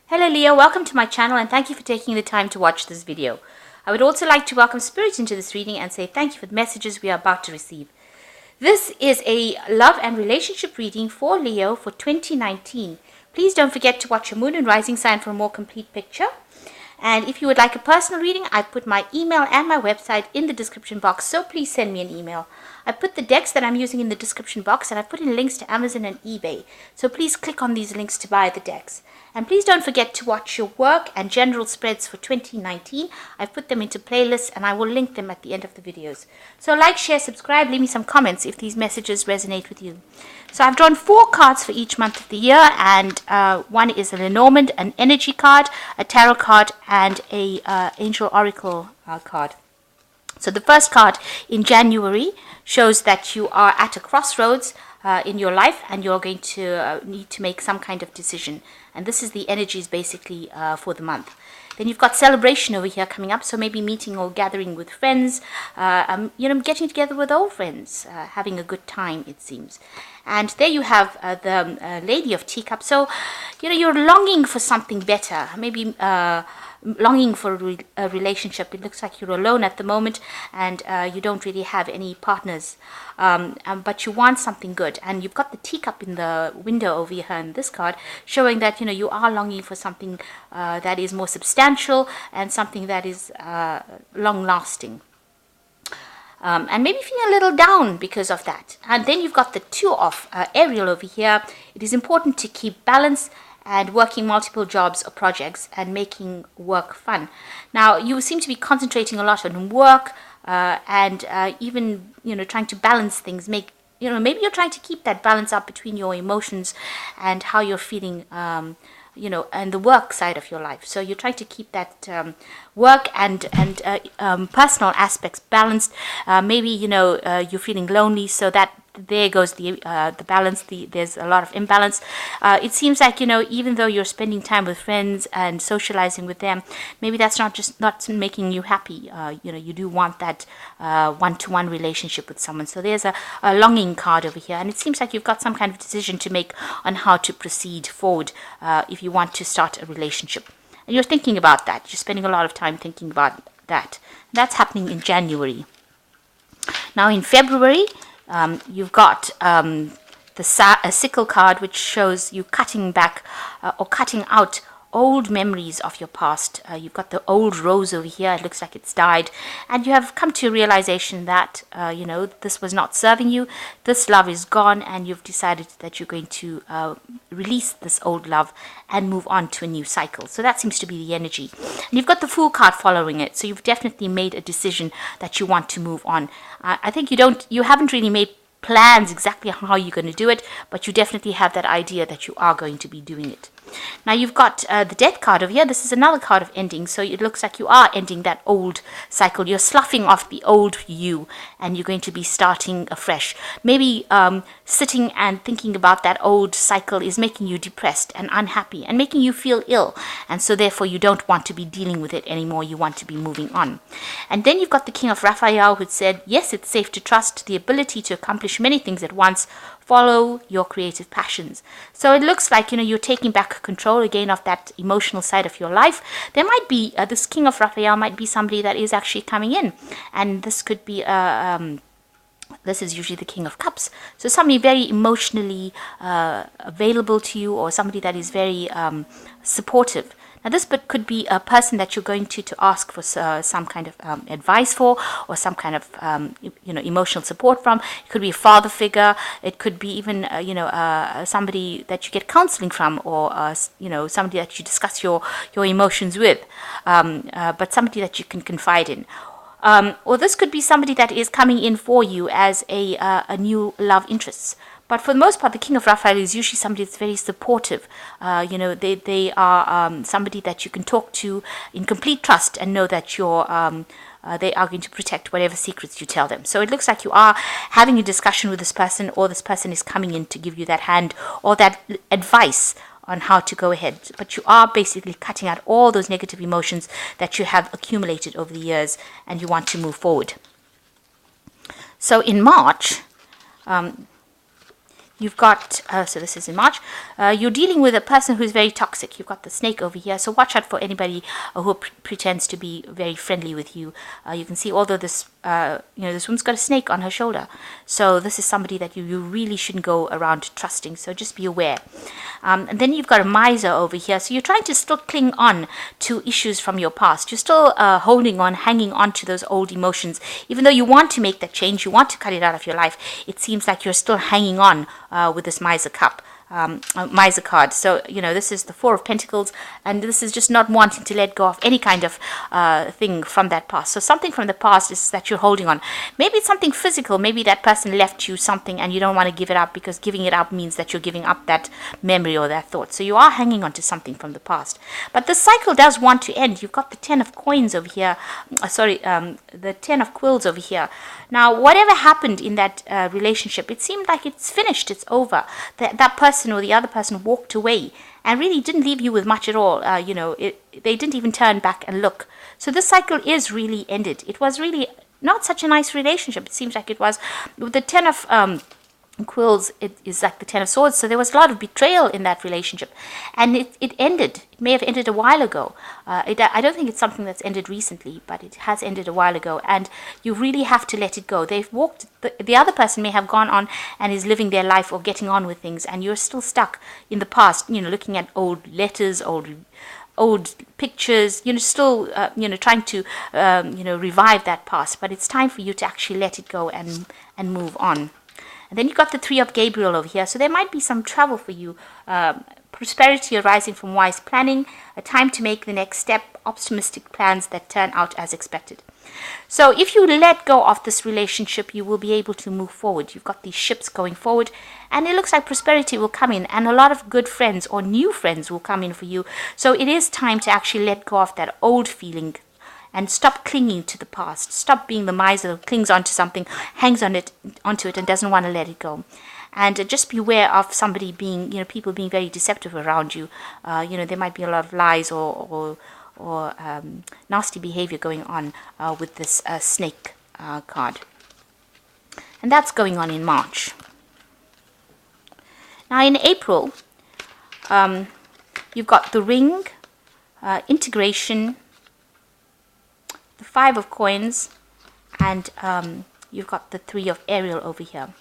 Hello Leo, welcome to my channel and thank you for taking the time to watch this video. I would also like to welcome Spirit into this reading and say thank you for the messages we are about to receive. This is a love and relationship reading for Leo for 2019. Please don't forget to watch your moon and rising sign for a more complete picture. And if you would like a personal reading, I put my email and my website in the description box, so please send me an email. I put the decks that I'm using in the description box, and I put in links to Amazon and eBay, so please click on these links to buy the decks. And please don't forget to watch your work and general spreads for 2019. I've put them into playlists and I will link them at the end of the videos. So like, share, subscribe, leave me some comments if these messages resonate with you. So I've drawn 4 cards for each month of the year, and one is a Lenormand, an energy card, a tarot card, and a angel oracle card. So the first card in January shows that you are at a crossroads in your life and you're going to need to make some kind of decision. And this is the energies basically for the month. Then you've got celebration over here coming up, so maybe meeting or gathering with friends, getting together with old friends, having a good time, it seems. And there you have the Lady of Teacups. So, you're longing for something better, maybe longing for a relationship. It looks like you're alone at the moment and you don't really have any partners, but you want something good. And you've got the teacup in the window over here in this card, showing that you are longing for something that is more substantial and something that is long lasting. And maybe feeling a little down because of that. And then you've got the Two of Ariel over here. It is important to keep balance and working multiple jobs or projects and making work fun. Now, you seem to be concentrating a lot on work and even, trying to balance things. Maybe you're trying to keep that balance up between your emotions and how you're feeling, and the work side of your life. So you're trying to keep that work and personal aspects balanced. Maybe, you're feeling lonely, so that there goes the balance. There's a lot of imbalance. It seems like, even though you're spending time with friends and socializing with them, maybe that's not making you happy. You do want that one-to-one relationship with someone. So there's a longing card over here, and it seems like you've got some kind of decision to make on how to proceed forward if you want to start a relationship. And you're thinking about that. You're spending a lot of time thinking about that. That's happening in January. Now in February, you've got a sickle card, which shows you cutting back or cutting out old memories of your past. You've got the old rose over here. It looks like it's died, and you have come to a realization that this was not serving you. This love is gone, and you've decided that you're going to release this old love and move on to a new cycle. So that seems to be the energy. And you've got the Fool card following it, so you've definitely made a decision that you want to move on. I think you haven't really made plans exactly how you're going to do it, but you definitely have that idea that you are going to be doing it. Now you've got the Death card over here. This is another card of ending, so it looks like you are ending that old cycle. You're sloughing off the old you, and you're going to be starting afresh. Maybe sitting and thinking about that old cycle is making you depressed and unhappy and making you feel ill, and so therefore you don't want to be dealing with it anymore. You want to be moving on. And then you've got the King of Raphael, who said, yes, it's safe to trust the ability to accomplish many things at once. Follow your creative passions. So it looks like, you're taking back control again of that emotional side of your life. There might be, this King of Raphael might be somebody that is actually coming in. And this could be, this is usually the King of Cups. So somebody very emotionally available to you, or somebody that is very supportive. Now this could be a person that you're going to ask for some kind of advice for, or some kind of emotional support from. It could be a father figure. It could be even somebody that you get counseling from, or somebody that you discuss your emotions with, but somebody that you can confide in. Or this could be somebody that is coming in for you as a new love interest. But for the most part, the King of Raphael is usually somebody that's very supportive. They are somebody that you can talk to in complete trust and know that they are going to protect whatever secrets you tell them. So it looks like you are having a discussion with this person, or this person is coming in to give you that hand or that advice on how to go ahead. But you are basically cutting out all those negative emotions that you have accumulated over the years, and you want to move forward. So in March, you've got, so this is in March, you're dealing with a person who's very toxic. You've got the snake over here. So watch out for anybody who pretends to be very friendly with you. You can see, although this, this woman's got a snake on her shoulder. So this is somebody that you really shouldn't go around trusting. So just be aware. And then you've got a miser over here. So you're trying to still cling on to issues from your past. You're still holding on, hanging on to those old emotions. Even though you want to make that change, you want to cut it out of your life, it seems like you're still hanging on with this miser cup. Miser card. So, this is the Four of Pentacles, and this is just not wanting to let go of any kind of thing from that past. So something from the past is that you're holding on. Maybe it's something physical. Maybe that person left you something and you don't want to give it up, because giving it up means that you're giving up that memory or that thought. So you are hanging on to something from the past. But the cycle does want to end. You've got the Ten of Coins over here. The Ten of Quills over here. Now, whatever happened in that relationship, it seemed like it's finished, it's over. That person or the other person walked away and really didn't leave you with much at all. They didn't even turn back and look. So this cycle is really ended. It was really not such a nice relationship. It seems like it was. With the Ten of Quills, it is like the Ten of Swords. So there was a lot of betrayal in that relationship, and it ended. It may have ended a while ago. I don't think it's something that's ended recently, but it has ended a while ago, and you really have to let it go. They've walked. The other person may have gone on and is living their life or getting on with things, and you're still stuck in the past. Looking at old letters, old pictures, still, trying to, revive that past. But it's time for you to actually let it go and move on. And then you've got the Three of Gabriel over here. So there might be some travel for you. Prosperity arising from wise planning. A time to make the next step. Optimistic plans that turn out as expected. So if you let go of this relationship, you will be able to move forward. You've got these ships going forward. And it looks like prosperity will come in. And a lot of good friends or new friends will come in for you. So it is time to actually let go of that old feeling. And stop clinging to the past. Stop being the miser who clings onto something, hangs onto it, and doesn't want to let it go. And just beware of somebody being, people being very deceptive around you. There might be a lot of lies or nasty behavior going on with this snake card. And that's going on in March. Now in April, you've got the Ring, integration, the Five of Coins, and you've got the Three of Ariel over here.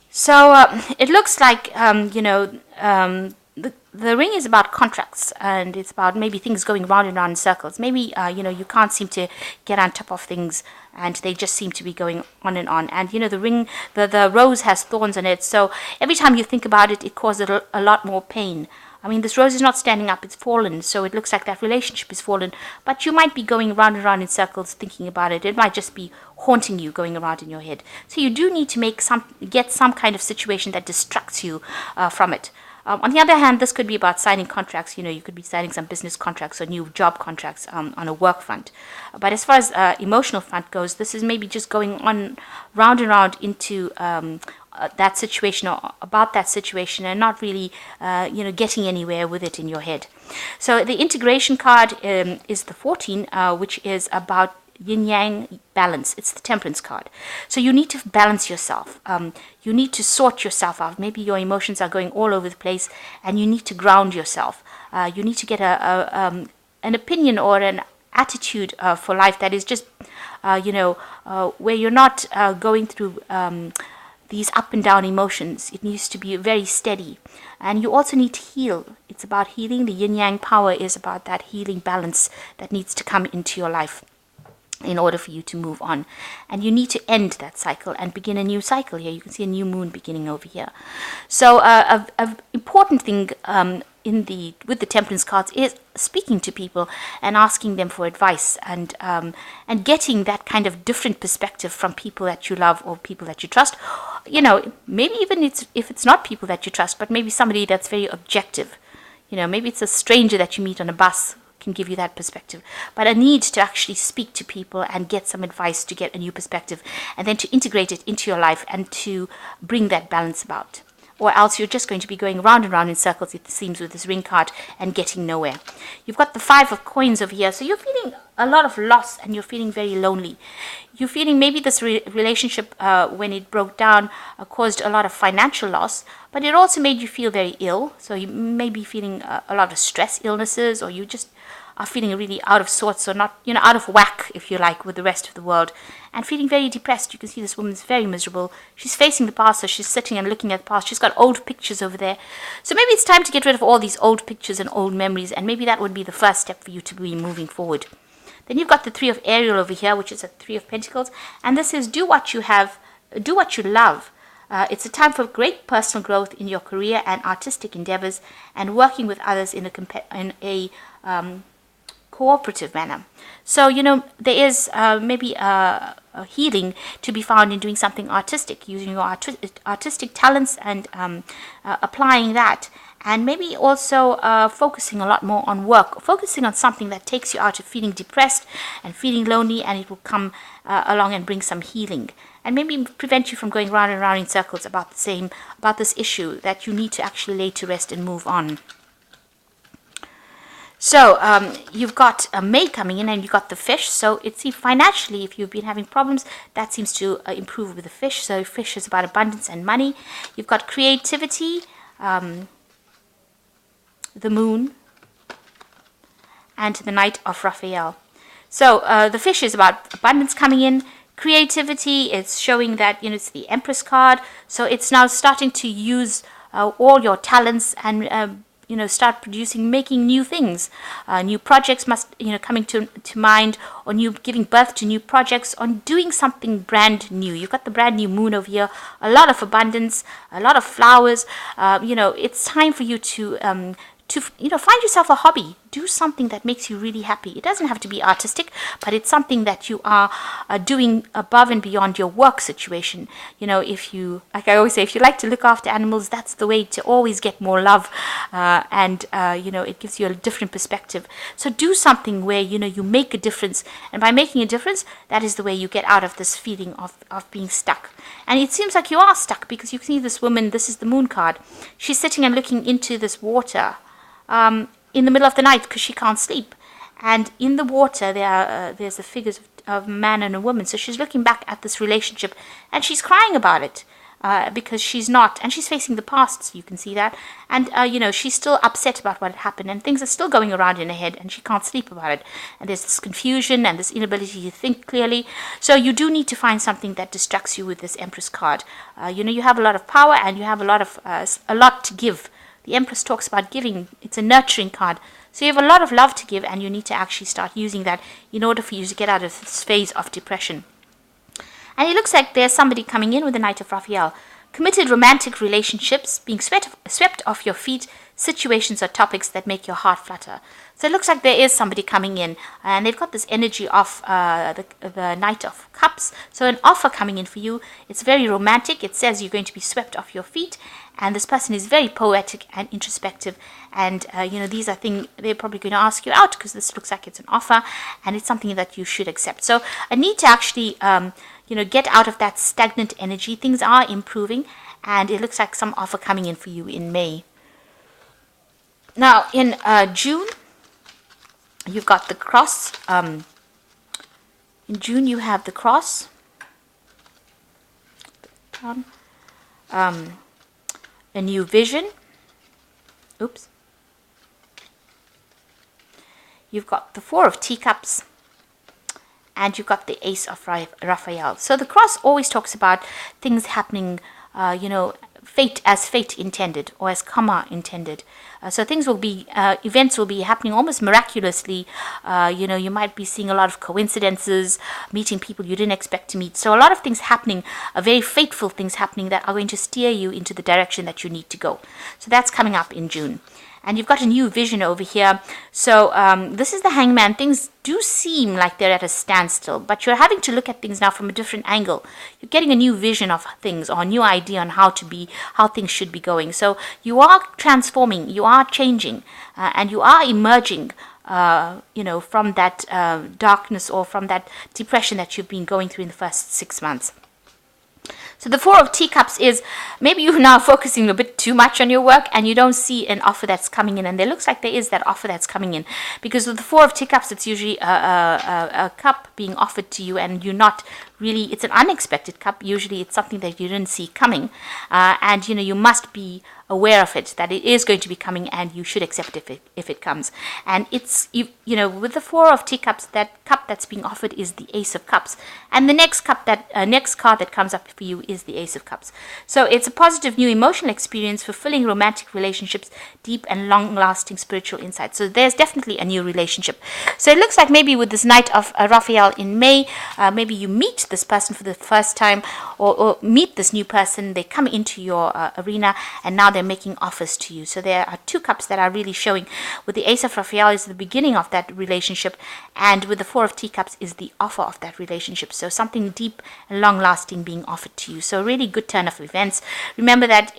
So it looks like, the Ring is about contracts, and it's about maybe things going round and round in circles. Maybe, you can't seem to get on top of things, and they just seem to be going on and on. And, the ring, the rose has thorns on it, so every time you think about it, it causes a lot more pain. I mean, this rose is not standing up, it's fallen, so it looks like that relationship is fallen. But you might be going round and round in circles thinking about it. It might just be haunting you, going around in your head. So you do need to get some kind of situation that distracts you from it. On the other hand, this could be about signing contracts. You could be signing some business contracts or new job contracts on a work front. But as far as emotional front goes, this is maybe just going on round and round into that situation or about that situation, and not really getting anywhere with it in your head. So the integration card is the 14, which is about yin-yang balance. It's the Temperance card. So you need to balance yourself. You need to sort yourself out. Maybe your emotions are going all over the place, and you need to ground yourself. You need to get an opinion or an attitude for life that is just where you're not going through these up and down emotions. It needs to be very steady. And you also need to heal. It's about healing. The yin-yang power is about that healing balance that needs to come into your life in order for you to move on. And you need to end that cycle and begin a new cycle here. You can see a new moon beginning over here. So a important thing with the Temperance cards is speaking to people and asking them for advice, and getting that kind of different perspective from people that you love or people that you trust. Maybe even if it's not people that you trust, but maybe somebody that's very objective. Maybe it's a stranger that you meet on a bus can give you that perspective. But a need to actually speak to people and get some advice to get a new perspective, and then to integrate it into your life and to bring that balance about. Or else you're just going to be going round and round in circles, it seems, with this Ring card and getting nowhere. You've got the Five of Coins over here. So you're feeling a lot of loss, and you're feeling very lonely. You're feeling maybe this relationship, when it broke down, caused a lot of financial loss, but it also made you feel very ill. So you may be feeling a lot of stress, illnesses, or you just are feeling really out of sorts, or not, out of whack, if you like, with the rest of the world, and feeling very depressed. You can see this woman's very miserable. She's facing the past, so she's sitting and looking at the past. She's got old pictures over there. So maybe it's time to get rid of all these old pictures and old memories, and maybe that would be the first step for you to be moving forward. Then you've got the Three of Ariel over here, which is a Three of Pentacles, and this is do what you love. It's a time for great personal growth in your career and artistic endeavors, and working with others in a cooperative manner. So, there is maybe a healing to be found in doing something artistic, using your artistic talents and applying that. And maybe also focusing a lot more on work, focusing on something that takes you out of feeling depressed and feeling lonely, and it will come along and bring some healing. And maybe prevent you from going round and round in circles about this issue that you need to actually lay to rest and move on. So you've got May coming in, and you've got the Fish. So it's financially, if you've been having problems, that seems to improve with the Fish. So Fish is about abundance and money. You've got creativity, the Moon, and the Knight of Raphael. So the Fish is about abundance coming in. Creativity, it's showing that, it's the Empress card. So it's now starting to use all your talents and start producing, making new things. New projects must, coming to mind, or giving birth to new projects, on doing something brand new. You've got the brand new Moon over here, a lot of abundance, a lot of flowers. It's time for you to find yourself a hobby. Do something that makes you really happy. It doesn't have to be artistic, but it's something that you are doing above and beyond your work situation. If you, like I always say, if you like to look after animals, that's the way to always get more love, and it gives you a different perspective. So do something where you make a difference, and by making a difference, that is the way you get out of this feeling of being stuck. And it seems like you are stuck, because you see this woman. This is the Moon card. She's sitting and looking into this water in the middle of the night, because she can't sleep. And in the water, there's the figures of a man and a woman. So she's looking back at this relationship, and she's crying about it, because she's not, and she's facing the past, so you can see that. And she's still upset about what happened, and things are still going around in her head, and she can't sleep about it. And there's this confusion and this inability to think clearly. So you do need to find something that distracts you with this Empress card. You have a lot of power, and you have a lot to give. The Empress talks about giving. It's a nurturing card. So you have a lot of love to give, and you need to actually start using that in order for you to get out of this phase of depression. And it looks like there's somebody coming in with the Knight of Raphael. Committed romantic relationships, being swept off your feet, situations or topics that make your heart flutter. So it looks like there is somebody coming in, and they've got this energy of the Knight of Cups. So an offer coming in for you. It's very romantic. It says you're going to be swept off your feet, and this person is very poetic and introspective. And these are things they're probably going to ask you out, because this looks like it's an offer, and it's something that you should accept. So I need to actually get out of that stagnant energy. Things are improving, and it looks like some offer coming in for you in May. Now in June, you've got the Cross. In June, you have the Cross. A new vision. Oops. You've got the Four of Teacups, and you've got the Ace of Raphael. So the Cross always talks about things happening, fate as fate intended, or as karma intended. So things will be, events will be happening almost miraculously. You might be seeing a lot of coincidences, meeting people you didn't expect to meet. So a lot of things happening, very fateful things happening, that are going to steer you into the direction that you need to go. So that's coming up in June. And you've got a new vision over here. So this is the Hangman. Things do seem like they're at a standstill, but you're having to look at things now from a different angle. You're getting a new vision of things, or a new idea on how things should be going. So you are transforming, you are changing, and you are emerging from that darkness, or from that depression that you've been going through in the first 6 months. So the Four of Teacups is maybe you're now focusing a bit too much on your work and you don't see an offer that's coming in. And there looks like there is that offer that's coming in. Because with the Four of Teacups, it's usually a cup being offered to you and you're not really, it's an unexpected cup. Usually it's something that you didn't see coming. And, you must be aware of it, that it is going to be coming and you should accept it if it comes. And it's, with the Four of Teacups, that cup that's being offered is the Ace of Cups. And the next cup next card that comes up for you is the Ace of Cups. So it's a positive new emotional experience, fulfilling romantic relationships, deep and long-lasting spiritual insights. So there's definitely a new relationship. So it looks like maybe with this Knight of Raphael in May, maybe you meet this person for the first time or meet this new person. They come into your arena and now they're making offers to you. So there are two cups that are really showing. With the Ace of Raphael is the beginning of that relationship, and with the Four of Teacups is the offer of that relationship. So something deep and long-lasting being offered to you. So a really good turn of events. Remember that,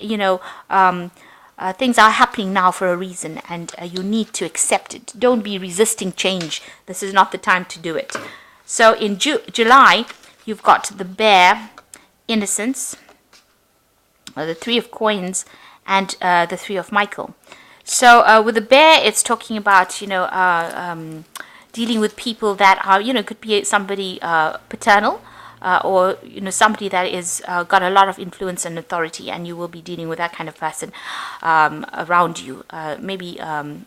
things are happening now for a reason, and you need to accept it. Don't be resisting change. This is not the time to do it. So in July, you've got the Bear, Innocence, the Three of Coins, and the Three of Michael. So with the Bear, it's talking about, dealing with people that are, could be somebody paternal, or somebody that is got a lot of influence and authority, and you will be dealing with that kind of person around you. Maybe,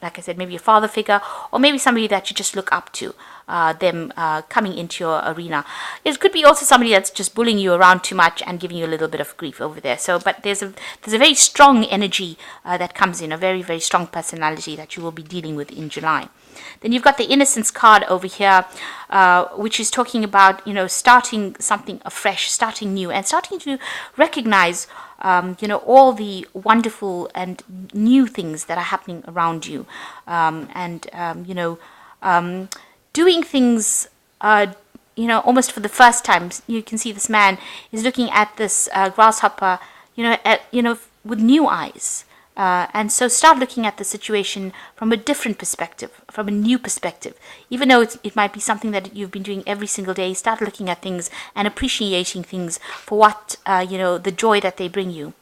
like I said, maybe a father figure, or maybe somebody that you just look up to. Them coming into your arena. It could be also somebody that's just bullying you around too much and giving you a little bit of grief over there. So, but there's a very strong energy that comes in, a very, very strong personality that you will be dealing with in July. Then you've got the Innocence card over here, which is talking about, starting something afresh, starting new, and starting to recognize, all the wonderful and new things that are happening around you, doing things, almost for the first time. You can see this man is looking at this grasshopper, with new eyes. And so start looking at the situation from a different perspective, from a new perspective. Even though it might be something that you've been doing every single day, start looking at things and appreciating things for what, the joy that they bring you.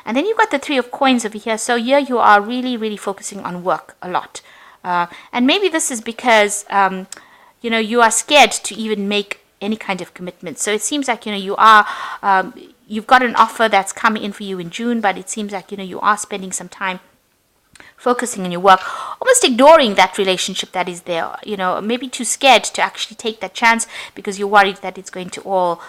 And then you've got the Three of Coins over here. So here you are really, really focusing on work a lot. And maybe this is because, you are scared to even make any kind of commitment. So it seems like, you are, you've got an offer that's coming in for you in June, but it seems like, you are spending some time focusing on your work, almost ignoring that relationship that is there, maybe too scared to actually take that chance because you're worried that it's going to all,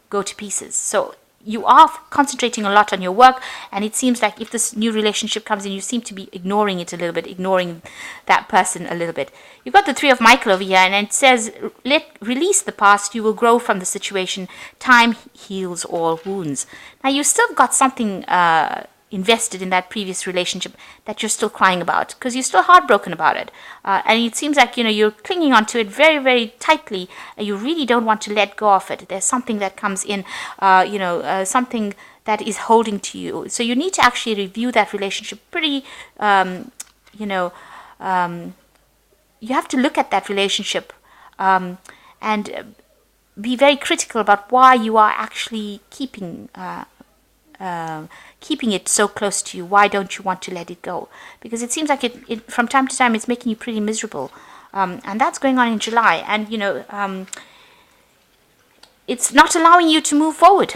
go to pieces. So you are concentrating a lot on your work, and it seems like if this new relationship comes in, you seem to be ignoring it a little bit, ignoring that person a little bit. You've got the Three of Michael over here, and it says, release the past, you will grow from the situation. Time heals all wounds. Now, you've still got something invested in that previous relationship that you're still crying about because you're still heartbroken about it, and it seems like you're clinging on to it very, very tightly, and you really don't want to let go of it. There's something that comes in, something that is holding to you, so you need to actually review that relationship pretty, you have to look at that relationship and be very critical about why you are actually keeping it so close to you. Why don't you want to let it go? Because it seems like it from time to time it's making you pretty miserable, and that's going on in July, and it's not allowing you to move forward.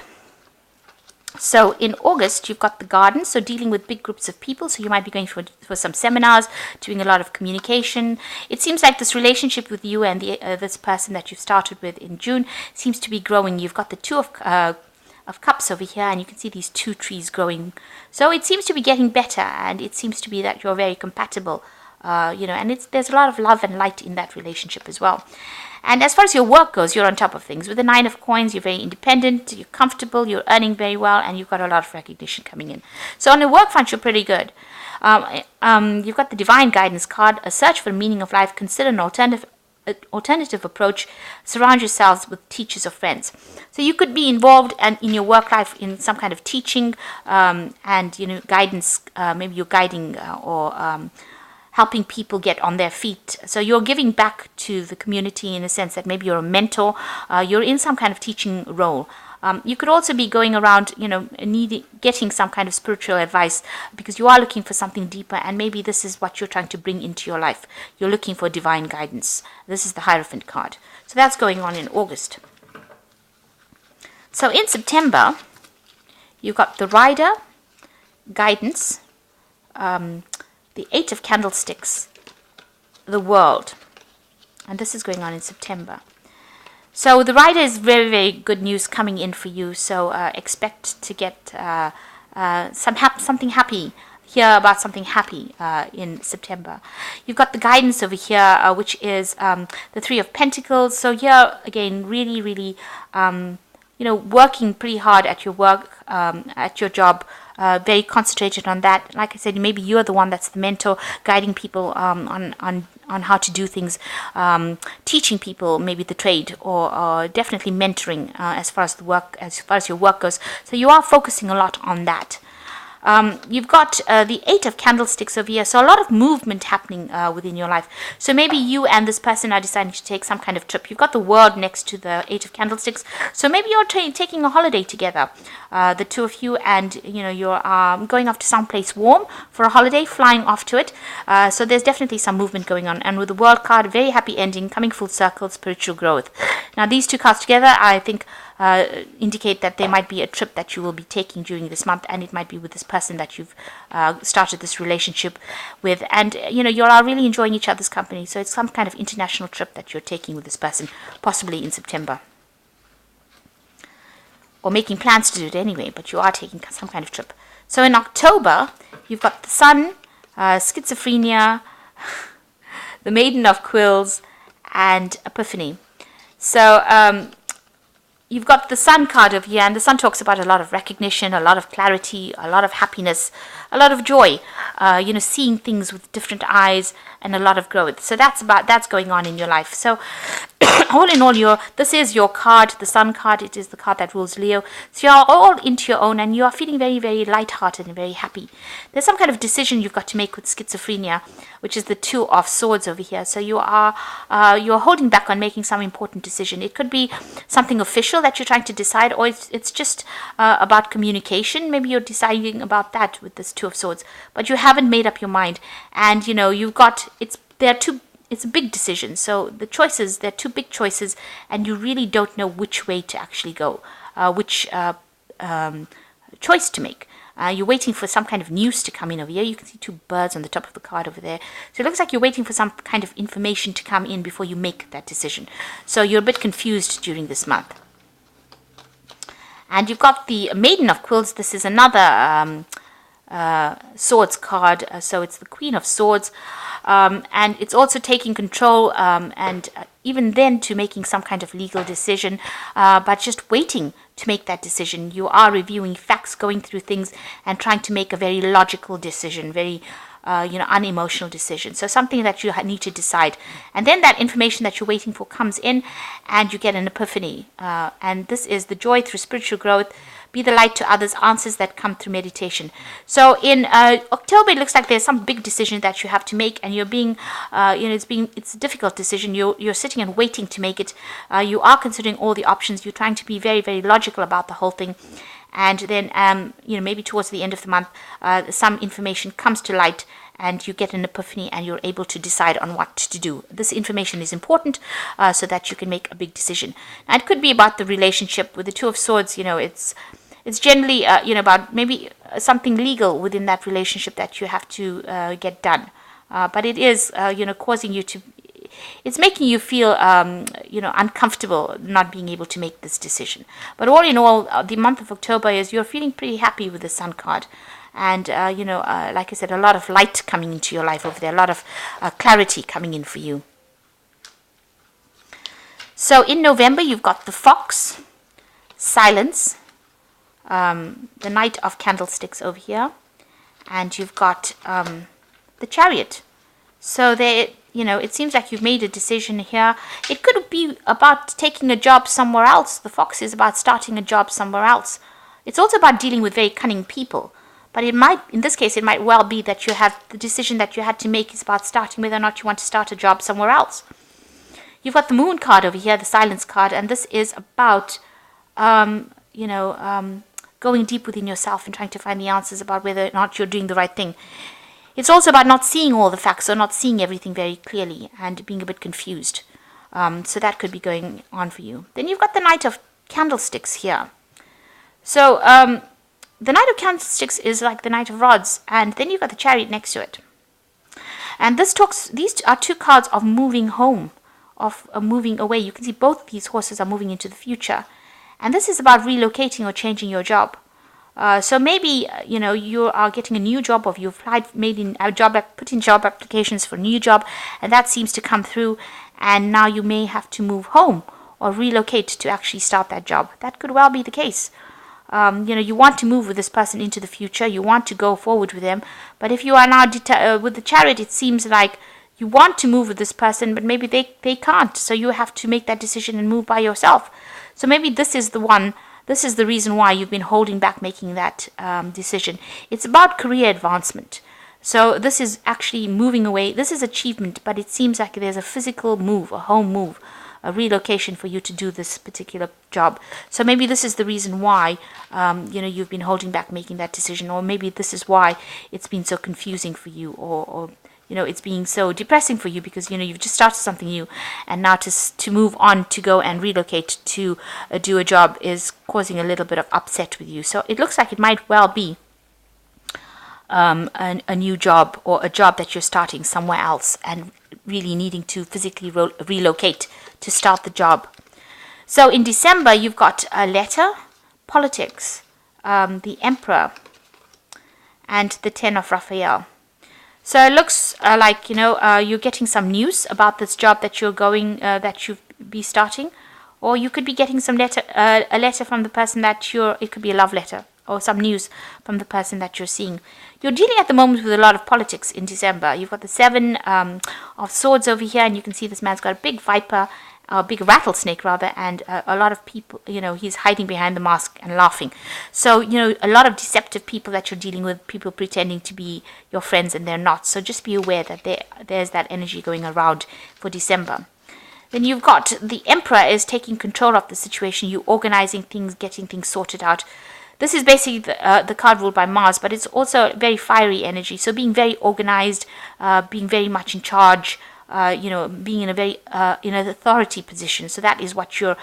So in August, you've got the Garden, so dealing with big groups of people. So you might be going for some seminars, doing a lot of communication. It seems like this relationship with you and this person that you started with in June seems to be growing. You've got the Two of Cups over here, and you can see these two trees growing. So it seems to be getting better, and it seems to be that you're very compatible, and there's a lot of love and light in that relationship as well. And as far as your work goes, you're on top of things. With the Nine of Coins, you're very independent, you're comfortable, you're earning very well, and you've got a lot of recognition coming in. So on the work front, you're pretty good. You've got the Divine Guidance card, a search for the meaning of life, consider an alternative approach, surround yourselves with teachers or friends. So you could be involved in your work life in some kind of teaching and guidance. Maybe you're guiding or helping people get on their feet. So you're giving back to the community in a sense that maybe you're a mentor, you're in some kind of teaching role. You could also be going around, getting some kind of spiritual advice because you are looking for something deeper, and maybe this is what you're trying to bring into your life. You're looking for divine guidance. This is the Hierophant card. So that's going on in August. So in September, you've got the Rider, Guidance, the Eight of Candlesticks, the World. And this is going on in September. So the Rider is very, very good news coming in for you. So expect to get something happy. Hear about something happy in September. You've got the Guidance over here, which is the Three of Pentacles. So here again, really, really, working pretty hard at your work, at your job. Very concentrated on that. Like I said, maybe you're the one that's the mentor, guiding people on how to do things, teaching people maybe the trade, or definitely mentoring as far as your work goes. So you are focusing a lot on that. You've got the Eight of Candlesticks over here, so a lot of movement happening within your life. So maybe you and this person are deciding to take some kind of trip. You've got the World next to the Eight of Candlesticks, so maybe you're taking a holiday together, the two of you, and you're going off to someplace warm for a holiday, flying off to it. So there's definitely some movement going on, and with the World card, very happy ending, coming full circle, spiritual growth. Now these two cards together, I think, indicate that there might be a trip that you will be taking during this month, and it might be with this person that you've started this relationship with, and you are really enjoying each other's company. So it's some kind of international trip that you're taking with this person, possibly in September, or making plans to do it anyway, but you are taking some kind of trip. So in October, you've got the Sun, Schizophrenia, the Maiden of Quills, and Epiphany. So you've got the Sun card over here, and the Sun talks about a lot of recognition, a lot of clarity, a lot of happiness, a lot of joy, seeing things with different eyes, and a lot of growth. So that's going on in your life. So all in all, this is your card, the Sun card. It is the card that rules Leo. So you're all into your own, and you are feeling very, very lighthearted and very happy. There's some kind of decision you've got to make with Schizophrenia, which is the Two of Swords over here. So you're holding back on making some important decision. It could be something official that you're trying to decide, or it's just about communication. Maybe you're deciding about that with this Two of Swords, but you haven't made up your mind, and it's a big decision. So there are two big choices, and you really don't know which way to actually go, which choice to make. You're waiting for some kind of news to come in over here. You can see two birds on the top of the card over there. So it looks like you're waiting for some kind of information to come in before you make that decision. So you're a bit confused during this month. And you've got the Maiden of Quills. This is another Swords card. So it's the Queen of Swords. And it's also taking control, and even then to making some kind of legal decision, but just waiting to make that decision. You are reviewing facts, going through things, and trying to make a very logical decision, very unemotional decision. So something that you need to decide. And then that information that you're waiting for comes in, and you get an epiphany. And this is the joy through spiritual growth. Be the light to others, answers that come through meditation. So in October, it looks like there's some big decision that you have to make, and you're being, it's a difficult decision. You're sitting and waiting to make it. You are considering all the options. You're trying to be very, very logical about the whole thing. And then, maybe towards the end of the month, some information comes to light, and you get an epiphany, and you're able to decide on what to do. This information is important so that you can make a big decision. Now, it could be about the relationship with the Two of Swords. It's generally, about maybe something legal within that relationship that you have to get done. But it is, causing you to, it's making you feel, uncomfortable not being able to make this decision. But all in all, the month of October you're feeling pretty happy with the Sun card. And, like I said, a lot of light coming into your life over there, a lot of clarity coming in for you. So in November, you've got the Fox, Silence, the Knight of Candlesticks over here, and you've got the Chariot. So it seems like you've made a decision here. It could be about taking a job somewhere else. The Fox is about starting a job somewhere else. It's also about dealing with very cunning people. But in this case, it might well be that you have the decision that you had to make is about starting whether or not you want to start a job somewhere else. You've got the Moon card over here, the Silence card, and this is about going deep within yourself and trying to find the answers about whether or not you're doing the right thing. It's also about not seeing all the facts or not seeing everything very clearly and being a bit confused. So that could be going on for you. Then you've got the Knight of Candlesticks here. So the Knight of Candlesticks is like the Knight of Rods, and then you've got the Chariot next to it. And these are two cards of moving home, of moving away. You can see both these horses are moving into the future. And this is about relocating or changing your job. So maybe, you are getting a new job, or you've put in job applications for a new job, and that seems to come through, and now you may have to move home or relocate to actually start that job. That could well be the case. You want to move with this person into the future. You want to go forward with them. But if you are now with the Chariot, it seems like you want to move with this person, but maybe they can't. So you have to make that decision and move by yourself. So maybe this is the one. This is the reason why you've been holding back making that decision. It's about career advancement. So this is actually moving away. This is achievement, but it seems like there's a physical move, a home move, a relocation for you to do this particular job. So maybe this is the reason why you've been holding back making that decision, or maybe this is why it's been so confusing for you, or it's being so depressing for you, because you've just started something new, and now to move on, to go and relocate to do a job is causing a little bit of upset with you. So it looks like it might well be a new job, or a job that you're starting somewhere else and really needing to physically relocate to start the job. So in December, you've got a letter, politics, the Emperor, and the Ten of Raphael. So it looks like you're getting some news about this job that you're that you'll be starting, or you could be getting a letter from the person that it could be a love letter, or some news from the person that you're seeing. You're dealing at the moment with a lot of politics in December. You've got the Seven of Swords over here, and you can see this man's got a big viper, a big rattlesnake rather, and a lot of people, he's hiding behind the mask and laughing. So, a lot of deceptive people that you're dealing with, people pretending to be your friends and they're not. So just be aware that there's that energy going around for December. Then you've got the Emperor is taking control of the situation. You organizing things, getting things sorted out. This is basically the card ruled by Mars, but it's also very fiery energy. So being very organized, being very much in charge, being in a very in an authority position. So that is what you're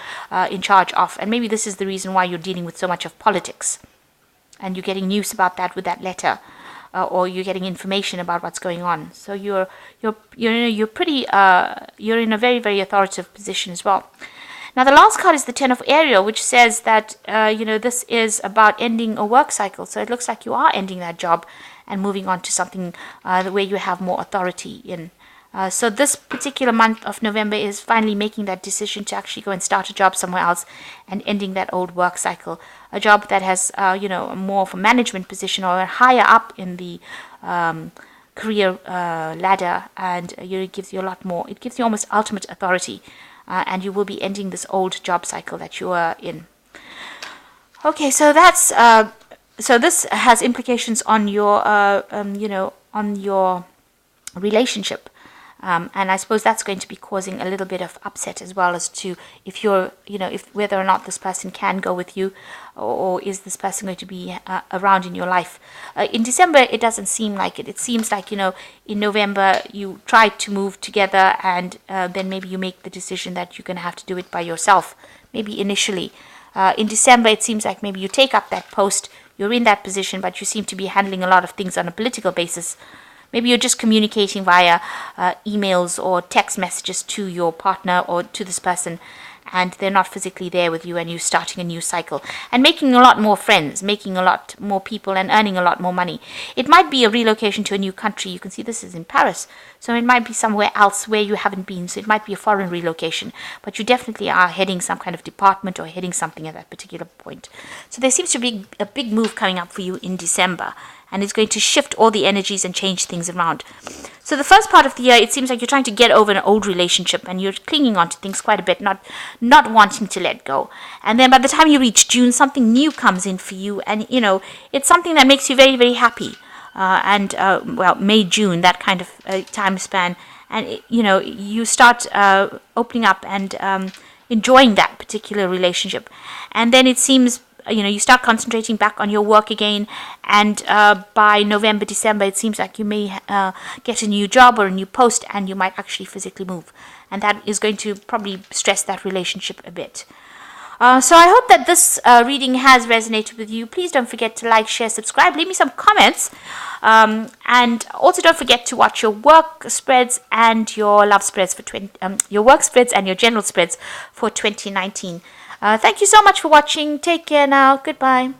in charge of. And maybe this is the reason why you're dealing with so much of politics. And you're getting news about that with that letter, or you're getting information about what's going on. So you're pretty you're in a very, very authoritative position as well. Now, the last card is the Ten of Ariel, which says that, this is about ending a work cycle. So it looks like you are ending that job and moving on to something where you have more authority in. So this particular month of November is finally making that decision to actually go and start a job somewhere else and ending that old work cycle. A job that has, more of a management position or higher up in the career ladder, and it gives you a lot more. It gives you almost ultimate authority. And you will be ending this old job cycle that you are in. Okay, so that's so this has implications on your on your relationship, and I suppose that's going to be causing a little bit of upset, as well as to if you're if whether or not this person can go with you, or is this person going to be around in your life. In December, it doesn't seem like it. It seems like in November you try to move together, and then maybe you make the decision that you're going to have to do it by yourself, maybe initially. In December, it seems like maybe you take up that post, you're in that position, but you seem to be handling a lot of things on a political basis. Maybe you're just communicating via emails or text messages to your partner or to this person, and they're not physically there with you, and you're starting a new cycle and making a lot more friends, making a lot more people, and earning a lot more money. It might be a relocation to a new country. You can see this is in Paris, so it might be somewhere else where you haven't been. So it might be a foreign relocation, but you definitely are heading some kind of department or heading something at that particular point. So there seems to be a big move coming up for you in December, and it's going to shift all the energies and change things around. So the first part of the year, it seems like you're trying to get over an old relationship, and you're clinging on to things quite a bit, not wanting to let go. And then by the time you reach June, something new comes in for you, and it's something that makes you very, very happy. May, June, that kind of time span, and you start opening up and enjoying that particular relationship. And then it seems you start concentrating back on your work again, and by November, December, it seems like you may get a new job or a new post, and you might actually physically move, and that is going to probably stress that relationship a bit. So I hope that this reading has resonated with you. Please don't forget to like, share, subscribe, leave me some comments, and also don't forget to watch your work spreads and your love spreads for your work spreads and your general spreads for 2019. Thank you so much for watching. Take care now. Goodbye.